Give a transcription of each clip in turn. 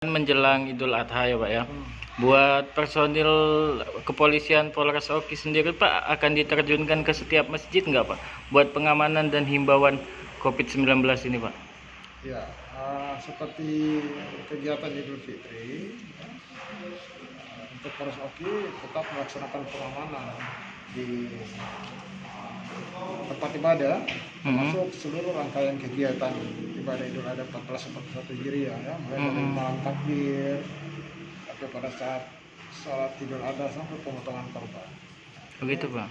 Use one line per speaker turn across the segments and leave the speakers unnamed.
Menjelang Idul Adha ya Pak ya.
Hmm.
Buat personil kepolisian Polres Oki sendiri Pak akan diterjunkan ke setiap masjid nggak Pak? Buat pengamanan dan himbauan COVID-19 ini Pak.
Ya, seperti kegiatan Idul Fitri, ya, untuk Polres Oki tetap melaksanakan pengamanan di tempat ibadah, termasuk seluruh rangkaian kegiatan ibadah Idul Adha 1441 Hijriah, ya, mulai dari malam takbir sampai pada saat sholat Idul Adha sampai pemotongan korban.
Begitu Pak.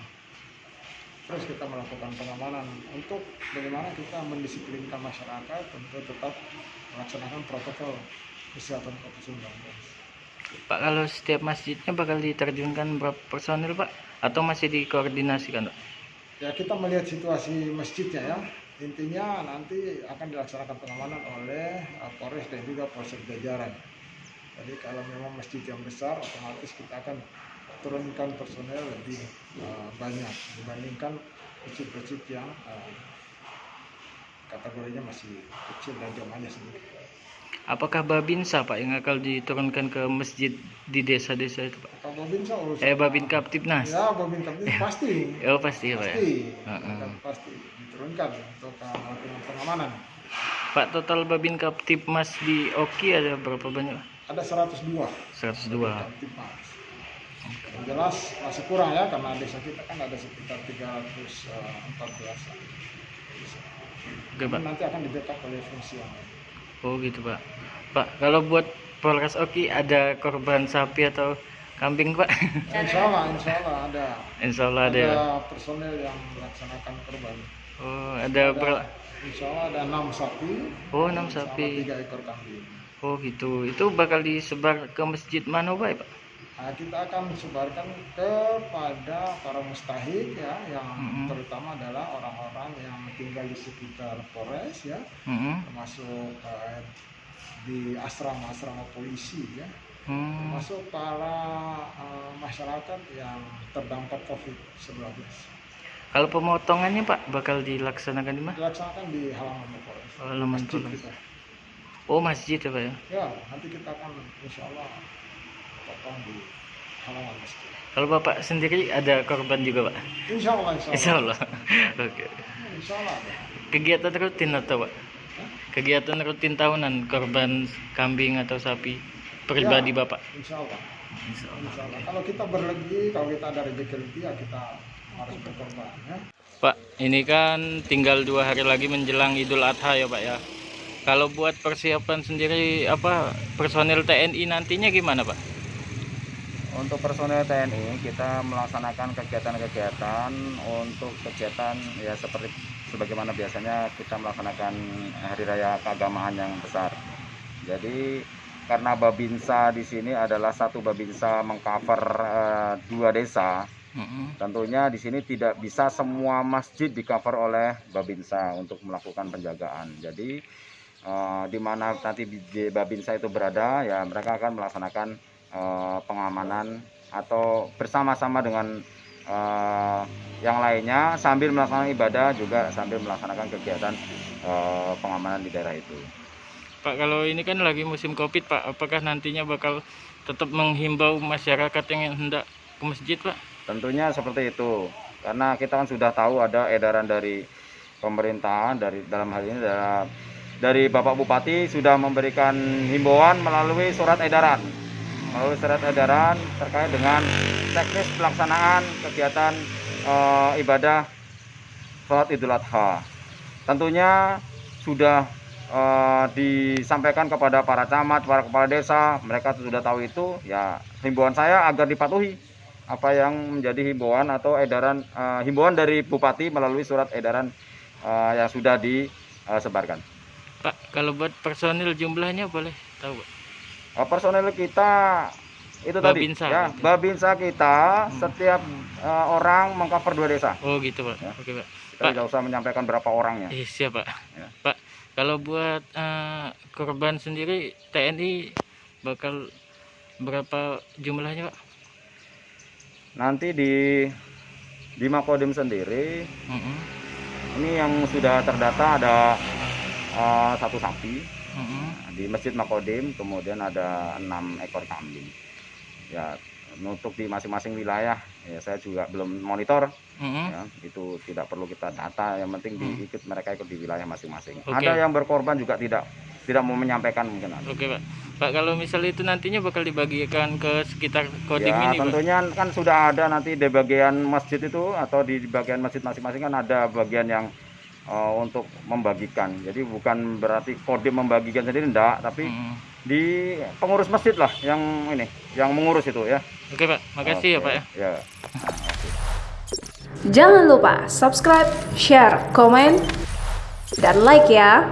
Terus kita melakukan pengamanan untuk bagaimana kita mendisiplinkan masyarakat untuk tetap melaksanakan protokol kesehatan COVID-19.
Pak, kalau setiap masjidnya bakal diterjunkan berapa personil Pak? Atau masih dikoordinasikan Pak?
Ya, kita melihat situasi masjidnya ya. Intinya nanti akan dilaksanakan pengamanan oleh Polres dan juga Polsek jajaran. Jadi kalau memang masjid yang besar, otomatis kita akan turunkan personel lebih banyak dibandingkan masjid-masjid yang kategorinya masih kecil dan jamaahnya sedikit.
Apakah Babinsa Pak yang akan diturunkan ke masjid di desa-desa itu Pak?
Kalau Babinsa
Babin Kaptipnas.
Ya, Babin Kaptipnas pasti.
Oh pasti ya Pak.
Pasti diturunkan untuk melakukan pengamanan.
Pak, total Babin Kaptipmas di Oki ada berapa banyak?
Ada 102.
102.
Kaptipmas. Yang jelas masih kurang ya, karena desa kita kan ada sekitar 314.
Oke Pak.
Nanti akan di-backup oleh fungsi yang lain.
Oh gitu Pak. Pak, kalau buat Polres Oki ada korban sapi atau kambing Pak?
Insya Allah ada.
Insya Allah ada.
Ada personel yang melaksanakan korban.
Oh ada
Insya Allah ada 6 sapi.
Oh 6 sapi.
Sama 3 ekor kambing.
Oh gitu. Itu bakal disebar ke masjid mana Pak?
Nah, kita akan sebarkan kepada para mustahik ya, yang terutama adalah orang-orang yang tinggal di sekitar Polres ya, termasuk di asrama-asrama polisi ya, termasuk para masyarakat yang terdampak COVID-19.
Kalau pemotongannya Pak bakal dilaksanakan di mana?
Dilaksanakan di halaman Polres.
Halaman
Polres.
Oh masjid ya Pak ya? Ya,
nanti kita akan insya Allah potong di halaman masjid.
Kalau Bapak sendiri ada korban juga Pak?
Insya Allah.
Insya Allah. Oke.
Insya Allah ada. Kegiatan
rutin atau Pak? Kegiatan rutin tahunan korban kambing atau sapi pribadi ya, Bapak?
Insya Allah. Kalau kita berlebih, kalau kita ada rezeki lebih ya kita harus berkorban ya. Pak,
ini kan tinggal 2 hari lagi menjelang Idul Adha ya Pak ya. Kalau buat persiapan sendiri personil TNI nantinya gimana Pak?
Untuk personel TNI kita melaksanakan kegiatan-kegiatan untuk kegiatan ya seperti sebagaimana biasanya kita melaksanakan hari raya keagamaan yang besar. Jadi karena Babinsa di sini adalah satu Babinsa mengcover 2 desa, tentunya di sini tidak bisa semua masjid di-cover oleh Babinsa untuk melakukan penjagaan. Jadi di mana nanti Babinsa itu berada ya mereka akan melaksanakan pengamanan atau bersama-sama dengan yang lainnya sambil melaksanakan ibadah juga sambil melaksanakan kegiatan pengamanan di daerah itu.
Pak, kalau ini kan lagi musim Covid Pak, apakah nantinya bakal tetap menghimbau masyarakat yang hendak ke masjid Pak?
Tentunya seperti itu, karena kita kan sudah tahu ada edaran dari pemerintahan dalam hal ini dari Bapak Bupati sudah memberikan himbauan melalui surat edaran terkait dengan teknis pelaksanaan kegiatan ibadah sholat Idul Adha. Tentunya sudah disampaikan kepada para camat, para kepala desa, mereka sudah tahu itu. Ya, himbauan saya agar dipatuhi apa yang menjadi himbauan atau edaran himbauan dari Bupati melalui surat edaran yang sudah disebarkan.
Pak, kalau buat personil jumlahnya boleh tahu Pak?
Personel kita itu
Babinsa,
tadi ya, Babinsa kita setiap orang mengcover 2 desa.
Oh gitu Pak.
Ya.
Oke Pak.
Kita tidak usah menyampaikan berapa orangnya.
Siap Pak. Ya. Pak, kalau buat korban sendiri TNI bakal berapa jumlahnya Pak?
Nanti di Makodim sendiri ini yang sudah terdata ada 1 sapi. Di di Masjid Makodim, kemudian ada 6 ekor kambing. Ya, untuk di masing-masing wilayah ya saya juga belum monitor. Ya, itu tidak perlu kita data, yang penting mereka ikut di wilayah masing-masing. Ada yang berkorban juga tidak mau menyampaikan mungkin.
Oke Pak. Pak, kalau misal itu nantinya bakal dibagikan ke sekitar Kodim
ya,
ini
tentunya
Pak?
Kan sudah ada nanti di bagian masjid itu, atau di bagian masjid masing-masing kan ada bagian yang untuk membagikan. Jadi bukan berarti Kodim membagikan sendiri, enggak, tapi di pengurus masjid lah yang mengurus itu ya.
Oke Pak, makasih ya Pak ya.
Ya.
Jangan lupa subscribe, share, komen, dan like ya.